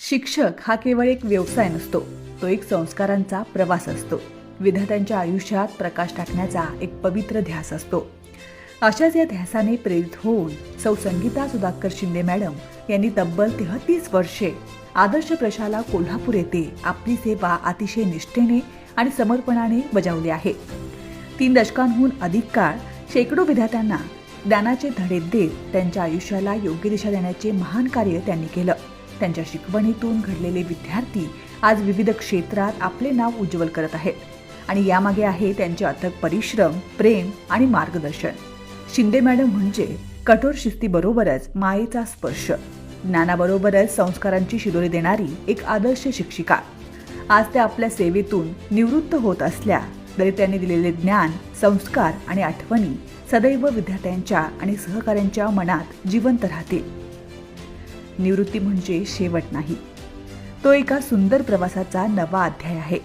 शिक्षक हा केवळ एक व्यवसाय नसतो, तो एक संस्कारांचा प्रवास असतो. विद्यार्थ्यांच्या आयुष्यात प्रकाश टाकण्याचा एक पवित्र ध्यास असतो. अशाच या ध्यासाने प्रेरित होऊन सौ संगीता सुधाकर शिंदे मॅडम यांनी तब्बल 33 वर्षे आदर्श प्रशाला कोल्हापूर येथे आपली सेवा अतिशय निष्ठेने आणि समर्पणाने बजावली आहे. 3 दशकांहून अधिक काळ शेकडो विद्यार्थ्यांना ज्ञानाचे धडे देत त्यांच्या आयुष्याला योग्य दिशा देण्याचे महान कार्य त्यांनी केलं. त्यांच्या शिकवणीतून घडलेले विद्यार्थी आज विविध क्षेत्रात आपले नाव उज्ज्वल करत आहेत आणि यामागे आहे त्यांचे अथक परिश्रम, प्रेम आणि मार्गदर्शन. शिंदे मॅडम म्हणजे कठोर शिस्तीबरोबरच मायेचा स्पर्श, ज्ञानाबरोबरच संस्कारांची शिदोरी देणारी एक आदर्श शिक्षिका. आज त्या आपल्या सेवेतून निवृत्त होत असल्या तरी त्यांनी दिलेले ज्ञान, संस्कार आणि आठवणी सदैव विद्यार्थ्यांच्या आणि सहकाऱ्यांच्या मनात जिवंत राहतील. निवृत्ती म्हणजे शेवट नाही, तो एका सुंदर प्रवासाचा नवा अध्याय आहे.